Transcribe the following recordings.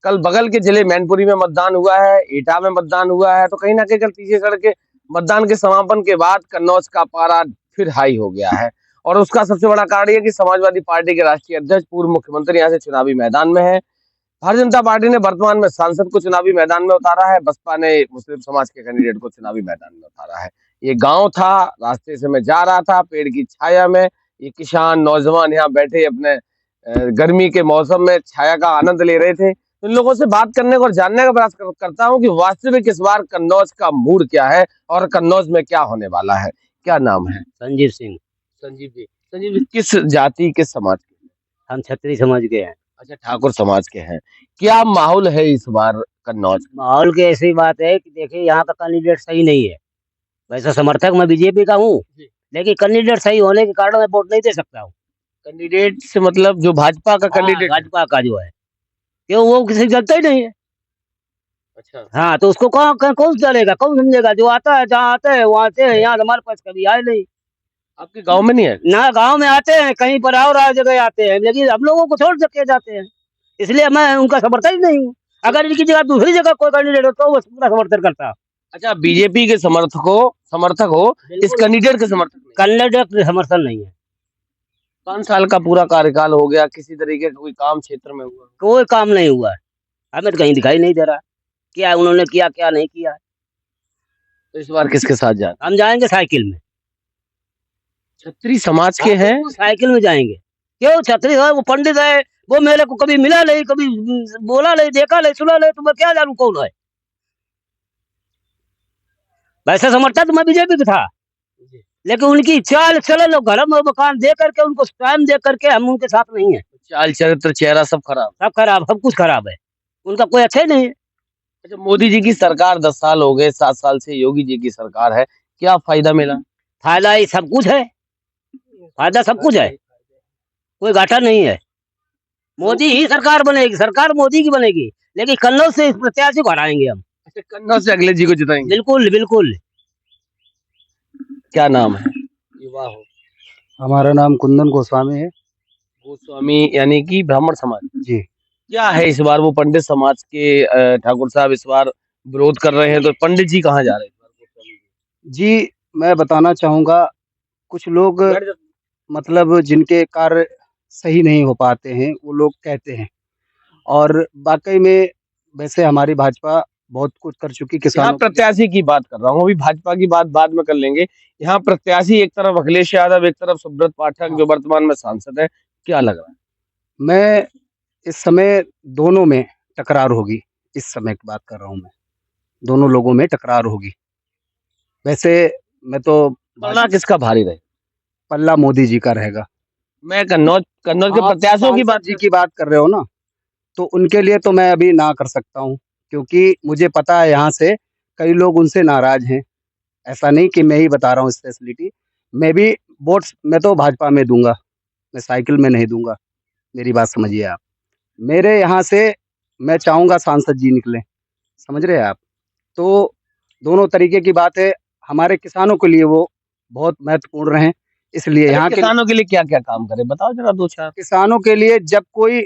कल बगल के जिले मैनपुरी में मतदान हुआ है, एटा में मतदान हुआ है, तो कहीं न कहीं छत्तीसगढ़ के मतदान के समापन के बाद कन्नौज का पारा फिर हाई हो गया है। और उसका सबसे बड़ा कारण ये है कि समाजवादी पार्टी के राष्ट्रीय अध्यक्ष, पूर्व मुख्यमंत्री यहाँ से चुनावी मैदान में है। भारतीय जनता पार्टी ने वर्तमान में सांसद को चुनावी मैदान में उतारा है, बसपा ने मुस्लिम समाज के कैंडिडेट को चुनावी मैदान में उतारा है। ये गांव था, रास्ते से मैं जा रहा था पेड़ की छाया में, ये किसान नौजवान यहाँ बैठे अपने गर्मी के मौसम में छाया का आनंद ले रहे थे। इन लोगों से बात करने का और जानने का प्रयास करता हूँ कि वास्तविक इस बार कन्नौज का मूड क्या है और कन्नौज में क्या होने वाला है। क्या नाम है? संजीव सिंह। संजीव जी किस जाति किस समाज के? हम छत्री समाज के हैं। अच्छा, ठाकुर समाज के हैं। क्या माहौल है इस बार कन्नौज? माहौल की ऐसी बात है कि देखिए यहाँ का कैंडिडेट सही नहीं है। वैसे समर्थक मैं बीजेपी का हूँ, लेकिन कैंडिडेट सही होने के कारण मैं वोट नहीं दे सकता हूँ। कैंडिडेट से मतलब जो भाजपा का कैंडिडेट? भाजपा का जो है, क्यों वो किसी जलता ही नहीं है। अच्छा, हाँ, तो उसको कौन डालेगा, कौन समझेगा? जो आता है, जहाँ आते हैं वहाँ आते हैं, यहाँ हमारे पास कभी आए नहीं। आपके गांव में नहीं है? ना गांव में आते हैं, कहीं पर और जगह आते हैं, लेकिन हम लोगों को छोड़ के जाते हैं। इसलिए मैं उनका समर्थक ही नहीं हूँ। अगर इनकी जगह दूसरी जगह कोई कैंडिडेट हो तो वो पूरा समर्थन करता। अच्छा, बीजेपी के समर्थक हो, इस कैंडिडेट के समर्थक नहीं? कैंडिडेट समर्थन नहीं है। 5 साल का पूरा कार्यकाल हो गया, किसी तरीके का कोई काम क्षेत्र में हुआ? कोई काम नहीं हुआ है, हमें तो कहीं दिखाई नहीं दे रहा क्या उन्होंने किया क्या नहीं किया। तो इस बार किसके साथ जाए? हम जाएंगे साइकिल में। छत्री समाज के हैं? साइकिल में जाएंगे। क्यों? छत्री है, वो पंडित है, वो मेरे को कभी मिला नहीं, कभी बोला नहीं, देखा नहीं, सुना नहीं, तो मैं क्या जानू कौन है। वैसे समर्थक तो मैं बीजेपी का था, लेकिन उनकी चाल चलन घर में मकान दे करके, उनको टाइम दे करके हम उनके साथ नहीं है। चाल चरित्र चेहरा सब खराब? सब खराब, सब कुछ खराब है, उनका कोई अच्छा ही नहीं है। अच्छा, मोदी जी की सरकार 10 साल हो गए, 7 साल से योगी जी की सरकार है, क्या फायदा मिला? फायदा ही सब कुछ है, फायदा सब कुछ है, कोई घाटा नहीं है। मोदी ही सरकार बनेगी, सरकार मोदी की बनेगी, लेकिन कन्नौज से इस प्रत्याशी को हटाएंगे हम। अच्छा, कन्नौज से अगले जी को जिताएंगे? बिल्कुल बिल्कुल। क्या नाम है? युवा हो। हमारा नाम कुंदन गोस्वामी है। गोस्वामी यानी कि ब्राह्मण समाज जी। क्या है इस बार? वो पंडित समाज के ठाकुर साहब इस बार विरोध कर रहे हैं, तो पंडित जी कहाँ जा रहे हैं इस बार? गोस्वामी जी, मैं बताना चाहूँगा, कुछ लोग मतलब जिनके कार्य सही नहीं हो पाते हैं, वो लोग कहते हैं, और वाक़ई में वैसे हमारी भाजपा बहुत कुछ कर चुकी यहाँ किसानों। प्रत्याशी की बात कर रहा हूँ, अभी भाजपा की बात बाद में कर लेंगे। यहाँ प्रत्याशी एक तरफ अखिलेश यादव, एक तरफ सुब्रत पाठक जो वर्तमान में सांसद है, क्या लग रहा है? मैं इस समय दोनों में टकरार होगी, इस समय की बात कर रहा हूँ मैं, दोनों लोगों में टकरार होगी। वैसे मैं तो पलड़ा किसका भारी रहे? पल्ला मोदी जी का रहेगा। मैं कन्नौज के प्रत्याशियों की बात कर रहे हो ना, तो उनके लिए तो मैं अभी ना कर सकता हूँ, क्योंकि मुझे पता है यहाँ से कई लोग उनसे नाराज हैं। ऐसा नहीं कि मैं ही बता रहा हूँ इस फैसिलिटी, मैं भी वोट्स मैं तो भाजपा में दूंगा, मैं साइकिल में नहीं दूंगा। मेरी बात समझिए आप, मेरे यहाँ से मैं चाहूँगा सांसद जी निकले, समझ रहे हैं आप? तो दोनों तरीके की बात है, हमारे किसानों के लिए वो बहुत महत्वपूर्ण रहे, इसलिए यहाँ के किसानों के लिए क्या क्या काम करे बताओ जरा, 2-4। किसानों के लिए जब कोई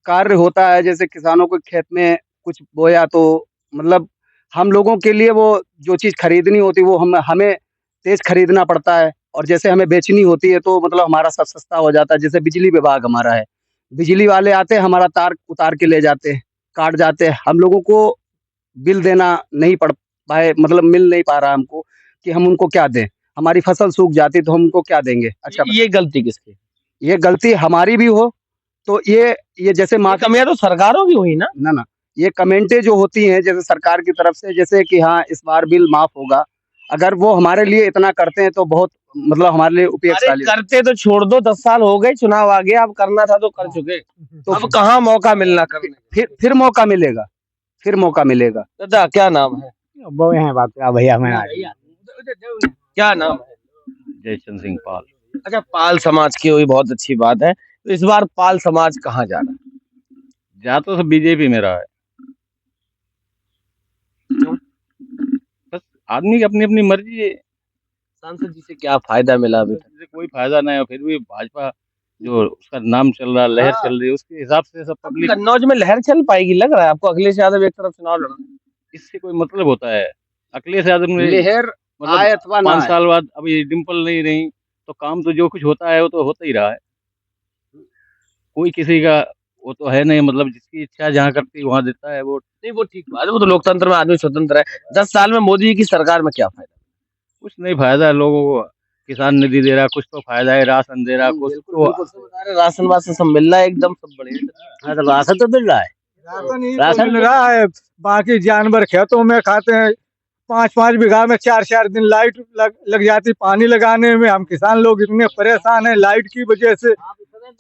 कार्य होता है, जैसे किसानों को खेत में कुछ बोया, तो मतलब हम लोगों के लिए वो जो चीज़ खरीदनी होती है वो हमें तेज खरीदना पड़ता है, और जैसे हमें बेचनी होती है तो मतलब हमारा सब सस्ता हो जाता है। जैसे बिजली विभाग हमारा है, बिजली वाले आते हैं, हमारा तार उतार के ले जाते हैं, काट जाते हैं, हम लोगों को बिल देना नहीं पड़ पाए, मतलब मिल नहीं पा रहा हमको कि हम उनको क्या दें। हमारी फसल सूख जाती तो हम उनको क्या देंगे? अच्छा, ये गलती किसकी? ये गलती हमारी भी हो तो ये जैसे कमियां तो सरकारों की हुई ना? ना, ये कमेंटें जो होती हैं जैसे सरकार की तरफ से, जैसे कि हाँ इस बार बिल माफ होगा, अगर वो हमारे लिए इतना करते हैं तो बहुत मतलब हमारे लिए उपयोगशाली। करते तो छोड़ दो, 10 साल हो गए, चुनाव आ गया, अब करना था तो कर चुके, तो अब कहाँ मौका मिलना करने? फिर मौका मिलेगा, फिर मौका मिलेगा। दादा क्या नाम है? वो है बात भैया, मैं क्या नाम है? जयचंद सिंह पाल। अच्छा, पाल समाज की हुई, बहुत अच्छी बात है। तो इस बार पाल समाज कहाँ जा रहा है? जा तो सब बीजेपी में रहा है, बस आदमी की अपनी अपनी मर्जी है। सांसद जी से क्या फायदा मिला अभी तक? इससे कोई फायदा नहीं है, फिर भी भाजपा जो उसका नाम चल रहा है, लहर चल रही है, उसके हिसाब से सब अब पब्लिक, कन्नौज में लहर चल पाएगी लग रहा है आपको? अखिलेश यादव एक तरफ चुनाव लड़ रहे हैं। इससे कोई मतलब होता है? अखिलेश यादव ने लहर मतलब आए अथवा ना 5 आए, साल बाद अभी डिम्पल नहीं रही, तो काम तो जो कुछ होता है वो तो होता ही रहा है। कोई किसी का वो तो है नहीं, मतलब जिसकी इच्छा जहाँ करती है वहां देता है वोट। नहीं वो ठीक बात है, वो तो लोकतंत्र में आदमी स्वतंत्र है। 10 साल में मोदी जी की सरकार में क्या फायदा? कुछ नहीं फायदा है लोगों को। किसान निधि दे रहा, कुछ तो फायदा है, राशन दे रहा, कुछ बिल्कुल तो बिल्कुल सही। बता रहे राशन वासन सब मिल रहा है एकदम सब बढ़िया। हाँ तो राशन तो मिल रहा है, राशन ही तो राशन मिल रहा है, बाकी जानवर खेतों में खाते हैं। 5-5 बीघा में 4-4 दिन लाइट लग जाती पानी लगाने में। हम किसान लोग इतने परेशान हैं लाइट की वजह से।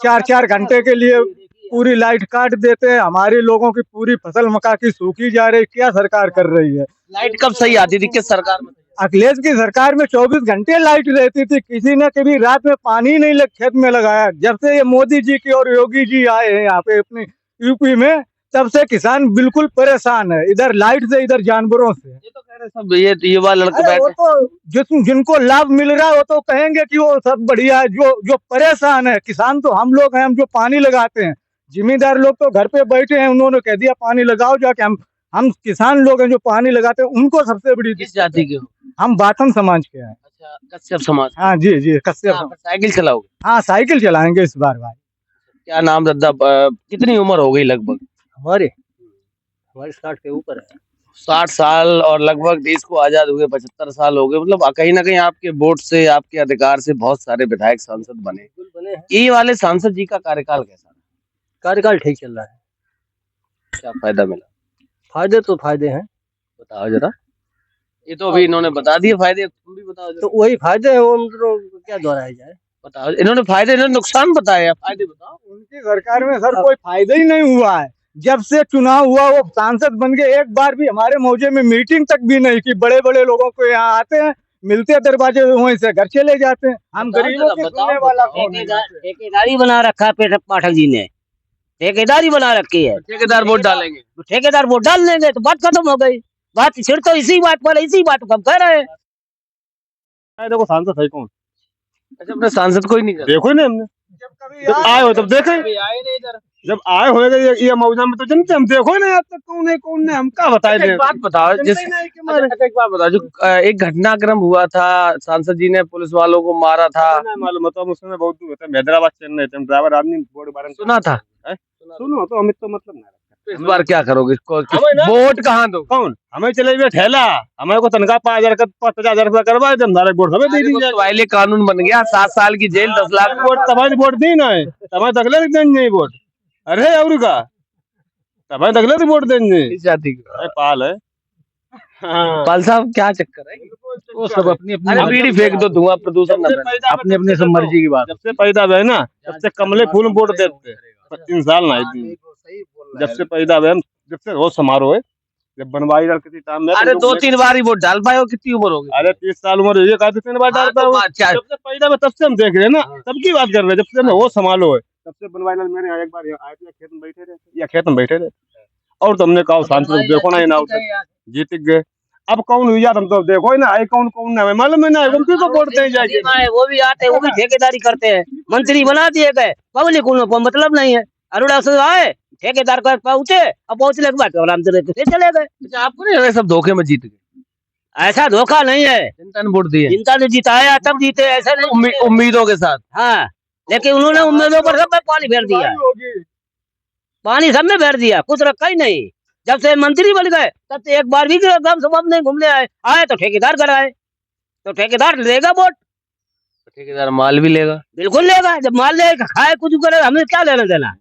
4-4 घंटे के लिए पूरी लाइट काट देते हैं। हमारे लोगों की पूरी फसल मक्का की सूखी जा रही। क्या सरकार कर रही है? लाइट कब सही आती थी किस सरकार में? अखिलेश की सरकार में 24 घंटे लाइट रहती थी, किसी ने कभी रात में पानी नहीं खेत में लगाया। जब से ये मोदी जी की और योगी जी आए हैं यहाँ पे अपने यूपी में, तब से किसान बिल्कुल परेशान है, इधर लाइट से इधर जानवरों से। ये तो कह रहे सब ये युवा लड़के अरे वो बैठे तो जिनको लाभ मिल रहा है वो तो कहेंगे कि वो सब बढ़िया है। जो जो परेशान है किसान तो हम लोग हैं, हम जो पानी लगाते हैं। जिम्मेदार लोग तो घर पे बैठे हैं, उन्होंने कह दिया पानी लगाओ जाके। हम किसान लोग हैं जो पानी लगाते हैं, उनको सबसे बड़ी किस जाति के हो? हम बाथन समाज के हैं। अच्छा कश्यप समाज। हाँ जी जी, कश्यप। आप साइकिल चलाओगे? हाँ साइकिल चलाएंगे इस बार भाई। क्या नाम दद्दा कितनी उम्र हो गई लगभग? हमारे 60 के ऊपर है। 60 साल और लगभग देश को आजाद हुए 75 साल हो गए। मतलब कहीं ना कहीं आपके वोट से आपके अधिकार से बहुत सारे विधायक सांसद बने। बने हैं, ये वाले सांसद जी का कार्यकाल कैसा रहा? कार्यकाल ठीक चल रहा है। क्या फायदा मिला? फायदे तो फायदे हैं, बताओ जरा। ये तो अभी इन्होंने बता दिए फायदे, तुम भी बताओ जरा। तो वही फायदे है, वो मतलब क्या दोहराया जाए। बताओ इन्होंने फायदे, इन्होंने नुकसान बताया, फायदे बताओ। उनकी सरकार में सर कोई फायदा ही नहीं हुआ है। जब से चुनाव हुआ वो सांसद बन गए, एक बार भी हमारे मौजे में मीटिंग तक भी नहीं की। बड़े बड़े लोगों को यहाँ आते हैं, मिलते हैं दरवाजे, वहीं से घर चले जाते हैं। हम बताओ गरीबों जरा, के बताओ, सुनने वाला बताओ। कौन है? ठेकेदारी बना रखा है पाठक जी ने, ठेकेदारी बना रखी है। ठेकेदार वोट डालेंगे। तो ठेकेदार वोट डाल देंगे तो बात खत्म हो गई। बात छिड़ तो इसी बात पर, इसी बात को हम कह रहे हैं। देखो सांसद है कौन? अच्छा अपने सांसद कोई नहीं कर देखो ही नहीं हमने, जब कभी जब आए हो तब देखे, आए नहीं इधर। जब आए होएगा ये मौजा में तो जनते हम देखो ही नहीं आज तक कौन है हम क्या बताए अच्छा, दे। एक बात बताओ जिस अच्छा एक बात बताओ जो एक घटनाक्रम हुआ था, सांसद जी ने पुलिस वालों को मारा था, नहीं मालूम होता, उसमें बहुत दूर होता है, हैदराबाद चल रहे थे हम, ड्राइवर आदमी बोर्ड बारे में सुना था। सुनो तो हमें तो मतलब नहीं तो इस बार क्या करोगे? हमें ना- वोट कहाँ दो? कौन हमें चले गए ठेला, हमें को तनख्वाह 5,000 रुपया करवा दे, हमारे वोट हमें दे दी जाए। पहले कानून बन गया 7 साल की जेल 10 लाख वोट तबाही वोट दी ना है, तबाही तकले देंगे वोट। अरे और का तबाही तकले वोट देंगे। इस जाति की। अरे पाल है। हाँ। पाल साहब क्या चक्कर है? वो सब अपनी अरे बीड़ी फेंक दो, धुआं प्रदूषण न फैले। अपनी अपनी सब मर्जी की बात। जब से पैदा हुए ना जब से कमले फूल वोट देते 3 साल ना इतनी। जब से पैदा हुए जब से रोज समारोह है, जब बनवाई डाल किसी टाइम में अरे 2-3 बार ही वोट डाल पाए हो, कितनी उम्र हो गई? अरे 30 साल उम्र हुई है, कहा 3 बार हाँ, डालता तो हूँ। बात क्या है? जब से पैदा हुए तब से हम देख रहे हैं ना, तब की बात कर रहे हैं, जब से वो संभालो है तब से बनवाई डाल। मेरे यहाँ एक बार आए थे, खेत में बैठे रहे या खेत में बैठे रहे और तुमने कहा सांसद देखो ना, ये ना जीत गए। अब कौन हुई यार, हम तो देखो ही ना आए कौन कौन ना, मालूम है ना, उनकी को वोट दे जाएंगे। वो भी आते हैं, वो भी ठेकेदारी करते हैं, मंत्री बना दिए गए, पब्लिक उनको मतलब नहीं है। अरुणा से आए ठेकेदार का पहुंचे, अब पहुंचने के बाद आराम से चले गए। अच्छा आपको नहीं लगा सब धोखे में जीत गए? ऐसा धोखा नहीं है, जनता ने वोट दिए जिनका ने जिताया तब जीते, ऐसा नहीं। उम्मीदों के साथ। हाँ लेकिन उन्होंने उम्मीदों पर सब में पानी फेर दिया, पानी सब में फेर दिया, कुछ रखा ही नहीं। जब से मंत्री बन गए तब से एक बार भी गम सब नहीं घूमने आए तो ठेकेदार कराए, तो ठेकेदार लेगा वोट, ठेकेदार माल भी लेगा। बिल्कुल लेगा। जब माल लेगा खाए कुछ करे, हमें क्या लेना देना।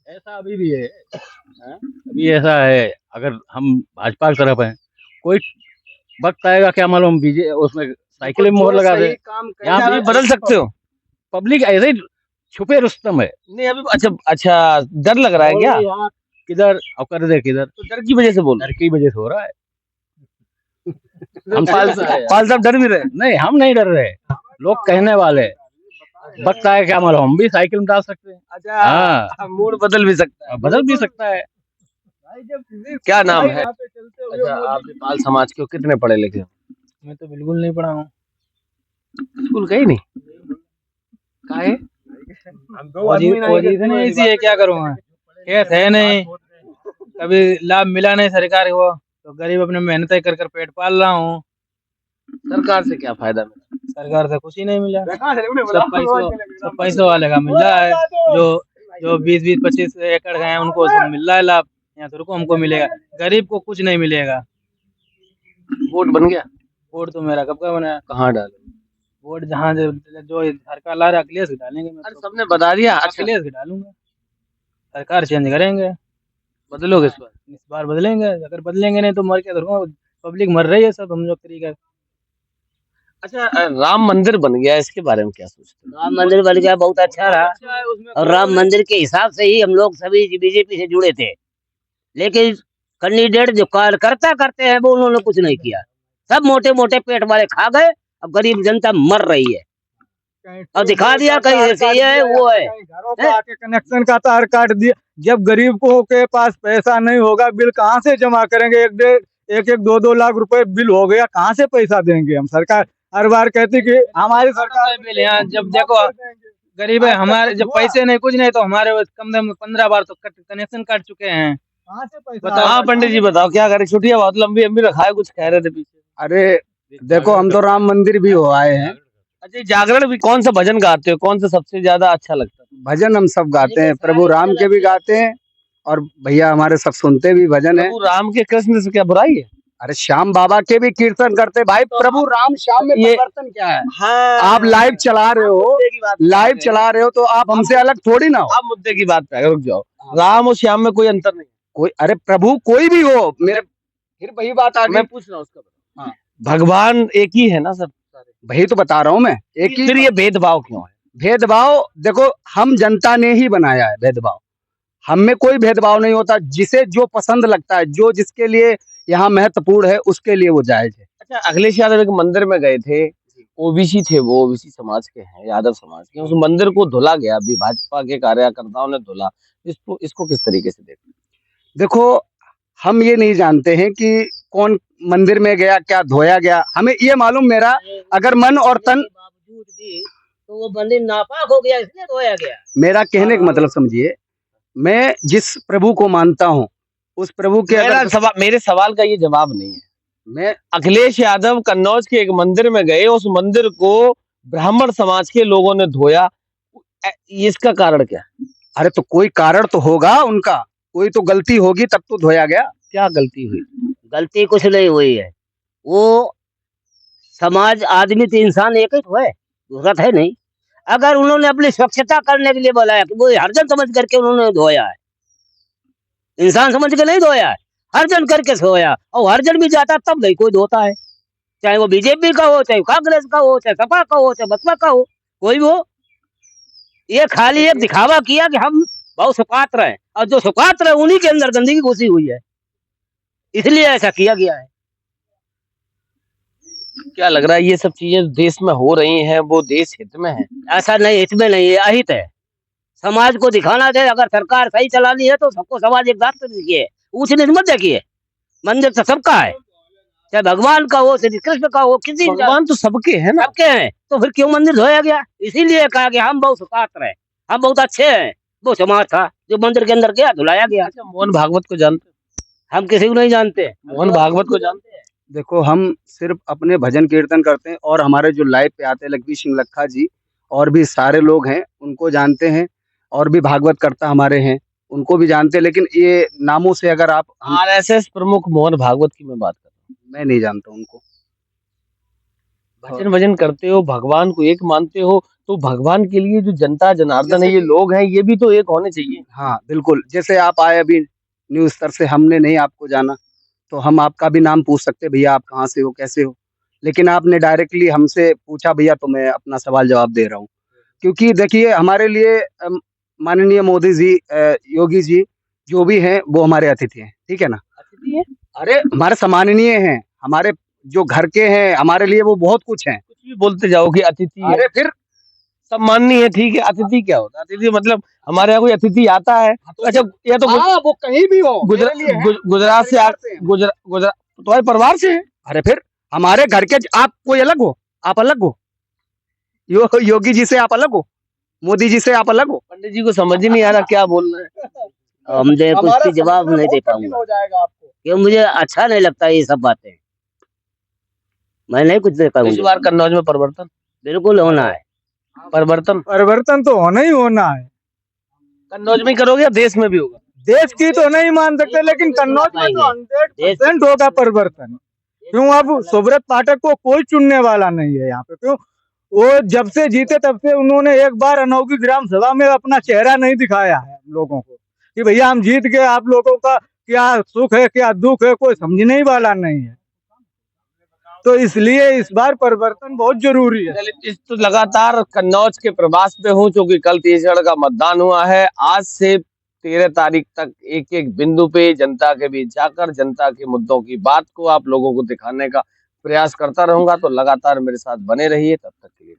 ऐसा अभी भी है, अभी ऐसा है। अगर हम भाजपा की तरफ हैं, कोई वक्त आएगा क्या मालूम बीजे उसमें साइकिल में मोहर लगा दे। यहाँ पे बदल सकते हो। पब्लिक ऐसे ही छुपे रुस्तम है। नहीं अभी अच्छा डर लग रहा है क्या? किधर और कर दे किधर, तो डर की वजह से बोल डर की वजह से हो रहा है। हम पाल साहब डर भी रहे। नहीं हम नहीं डर रहे, लोग कहने वाले। वक्त आए क्या मालूम हम भी साइकिल में डाल सकते हैं। अच्छा मूड बदल भी सकता है। बदल भी सकता है। क्या नाम है? अच्छा आप पाल समाज के हो, कितने पढ़े लिखे हो? मैं तो बिल्कुल नहीं पढ़ा हूँ। स्कूल गए नहीं? काहे? पोजीशन ही ऐसी है, क्या करूँगा, खेत है नहीं, कभी लाभ मिला नहीं सरकार को, तो गरीब अपने मेहनत कर कर पेट पाल रहा हूँ। सरकार से क्या फायदा मिला? सरकार से कुछ ही नहीं मिला, सब पैसों वाले का मिल रहा है। जो 20-20, 25 एकड़ गए हैं उनको सब मिल रहा है लाभ, यहाँ तो रुको हमको मिलेगा, गरीब को कुछ नहीं मिलेगा। वोट बन गया? वोट तो मेरा कब का बना है। कहाँ डाले? वोट जहाँ जो सरकार ला रहा है अखिलेश को डालेंगे। मैं अरे सबने बता दिया। अच्छा, अखिलेश को डालूंगा, सरकार चेंज करेंगे। बदलोगे इस बार? इस बार बदलेंगे, अगर बदलेंगे नहीं तो मर के धरूंगा, पब्लिक मर रही है सब हम लोग तरीका। अच्छा, राम मंदिर बन गया, इसके बारे में क्या सोचते हैं? राम मंदिर बन गया, बहुत अच्छा रहा। और राम मंदिर के हिसाब से ही हम लोग सभी बीजेपी से जुड़े थे, लेकिन कैंडिडेट जो कार्यकर्ता करते हैं वो उन्होंने कुछ नहीं किया। सब मोटे मोटे पेट वाले खा गए, अब गरीब जनता मर रही है। और दिखा दिया कहीं ऐसे ये है वो है, घरों का आके कनेक्शन का तार काट दिया। जब गरीबों के पास पैसा नहीं होगा, बिल कहाँ से जमा करेंगे? एक 2 लाख रुपए बिल हो गया, कहाँ से पैसा देंगे हम? सरकार हर बार कहती कि हमारी सरकार बिल यहाँ जब देखो गरीब है, हमारे जब पैसे नहीं कुछ नहीं तो हमारे कम से कम 15 बार तो कनेक्शन काट चुके हैं। कहाँ से पैसा? बताओ। हाँ पंडित जी बताओ क्या करें, छुट्टियां बहुत लंबी लंबी रखा है, कुछ कह रहे थे पीछे। अरे देखो, हम तो राम मंदिर भी हो आए हैं। अच्छा, जागरण भी कौन सा भजन गाते हो, कौन सा सबसे ज्यादा अच्छा लगता है? भजन हम सब गाते हैं, प्रभु राम के भी गाते हैं और भैया हमारे सब सुनते भी भजन है। प्रभु राम के कृष्ण से क्या बुराई है? अरे श्याम बाबा के भी कीर्तन करते भाई। प्रभु राम श्याम में ये- परिवर्तन क्या है? हाँ, आप लाइव चला रहे हो तो आप हमसे अलग थोड़ी ना हो। आप मुद्दे की बात पे रुक जाओ। राम और श्याम में कोई अंतर नहीं। कोई, अरे प्रभु कोई भी हो, मेरे फिर वही बात आ मैं गई। पूछ रहा हूँ उसका। हाँ। भगवान एक ही है ना सब? वही तो बता रहा हूँ मैं, एक ही। फिर ये भेदभाव क्यों है? भेदभाव देखो, हम जनता ने ही बनाया है भेदभाव। हम में कोई भेदभाव नहीं होता, जिसे जो पसंद लगता है, जो जिसके लिए यहाँ महत्वपूर्ण है उसके लिए वो जायज है। अच्छा, अखिलेश यादव एक मंदिर में गए थे, ओबीसी थे, वो ओबीसी समाज के हैं, यादव समाज के। उस मंदिर को धुला गया, अभी भाजपा के कार्यकर्ताओं ने धुला। इसको किस तरीके से देखते हैं? देखो, हम ये नहीं जानते हैं कि कौन मंदिर में गया, क्या धोया गया। हमें ये मालूम, मेरा अगर मन और तन, बावजूद भी तो वो मंदिर नापाक हो गया, इसलिए धोया गया। मेरा कहने का मतलब समझिए, मैं जिस प्रभु को मानता हूँ उस प्रभु के मेरे सवाल का ये जवाब नहीं है। मैं अखिलेश यादव कन्नौज के एक मंदिर में गए, उस मंदिर को ब्राह्मण समाज के लोगों ने धोया, इसका कारण क्या? अरे तो कोई कारण तो होगा उनका, कोई तो गलती होगी तब तो धोया गया। क्या गलती हुई? गलती कुछ नहीं हुई है। वो समाज, आदमी तो इंसान एक ही तो है, जरूरत है नहीं। अगर उन्होंने अपनी स्वच्छता करने के लिए बोला कि वो हरजन समझ करके उन्होंने धोया है, इंसान समझ के नहीं धोया है, हरजन करके धोया। और हरजन भी जाता तब नहीं कोई धोता है, चाहे वो बीजेपी का हो, चाहे कांग्रेस का हो, चाहे सपा का हो, चाहे बसपा का हो, कोई भी हो। ये खाली एक दिखावा किया कि हम बहुत सुपात्र हैं, और जो सुपात्र है उन्हीं के अंदर गंदगी घुसी हुई है, इसलिए ऐसा किया गया है। क्या लग रहा है ये सब चीजें देश में हो रही हैं, वो देश हित में है? ऐसा नहीं, हित में नहीं है, अहित है। समाज को दिखाना चाहिए, अगर सरकार सही चलानी है तो सबको समाज एक साथ देखिए, ऊंच नीच मत देखिए। मंदिर तो सबका है, चाहे भगवान का हो, चाहे कृष्ण का हो, किसी भगवान तो सबके हैं ना। सबके हैं, तो फिर क्यों मंदिर धोया गया? इसीलिए कहा कि हम बहुत सुपात्र हैं, हम बहुत अच्छे हैं। वो समाज था जो मंदिर के अंदर गया, धुलाया गया। अच्छा, मोहन भागवत को जानते हो? हम किसी को नहीं जानते। मोहन भागवत को जानते हैं? देखो, हम सिर्फ अपने भजन कीर्तन करते हैं और हमारे जो लाइव पे आते हैं लखवी सिंह लखा जी और भी सारे लोग हैं, उनको जानते हैं। और भी भागवत करता हमारे हैं, उनको भी जानते हैं। लेकिन ये नामों से अगर आप आरएसएस प्रमुख मोहन भागवत की मैं बात कर रहा हूँ। मैं नहीं जानता उनको। भजन करते हो, भगवान को एक मानते हो, तो भगवान के लिए जो जनता जनार्दन है, ये लोग हैं, ये भी तो एक होने चाहिए। हाँ बिल्कुल, जैसे आप आए अभी न्यूज स्तर से, हमने नहीं आपको जाना तो हम आपका भी नाम पूछ सकते, भैया आप कहाँ से हो, कैसे हो। लेकिन आपने डायरेक्टली हमसे पूछा भैया, तो मैं अपना सवाल जवाब दे रहा हूँ। क्योंकि देखिए, हमारे लिए माननीय मोदी जी, योगी जी जो भी हैं वो हमारे अतिथि हैं, ठीक है ना। अतिथि है? अरे हमारे सम्माननीय हैं, हमारे जो घर के हैं, हमारे लिए वो बहुत कुछ हैं। कुछ भी बोलते जाओ कि अतिथि है। अरे फिर सम्माननीय है, ठीक है। अतिथि क्या होता है? अतिथि मतलब हमारे यहाँ कोई अतिथि आता है, अच्छा या तो वो कहीं भी हो, मेरे लिए है। गुजरात से गुजरात तुम्हारे परिवार से है? अरे फिर हमारे घर के, आप कोई अलग हो, आप अलग हो, योगी जी से आप अलग हो, मोदी जी से आप अलग हो? पंडित जी को समझ ही नहीं आ रहा क्या बोल रहे हैं। हम दे कुछ भी जवाब नहीं दे पाऊंगा हो जाएगा आपको। क्यों मुझे अच्छा नहीं लगता ये सब बातें। मैं नहीं कुछ दे इस पाऊंगा। बार कन्नौज में परिवर्तन बिल्कुल होना है। परिवर्तन तो होना ही होना है। कन्नौज में ही करोगे या देश में भी होगा? देश की तो नहीं मान सकते, लेकिन कन्नौज में तो 100% होगा परिवर्तन। क्यों अब सुब्रत पाठक को कोई चुनने वाला नहीं है यहाँ पे। क्यों वो जब से जीते तब से उन्होंने एक बार अनोखी ग्राम सभा में अपना चेहरा नहीं दिखाया है हम लोगों को कि भैया हम जीत गए, आप लोगों का क्या सुख है क्या दुख है कोई समझने ही वाला नहीं है। तो इसलिए इस बार परिवर्तन बहुत जरूरी है। इस तो लगातार कन्नौज के प्रवास पे हूँ, क्योंकि कल तीसगढ़ का मतदान हुआ है। आज से 13 तारीख तक एक एक बिंदु पे जनता के बीच जाकर जनता के मुद्दों की बात को आप लोगों को दिखाने का प्रयास करता रहूंगा। तो लगातार मेरे साथ बने रहिए, तब तक के लिए।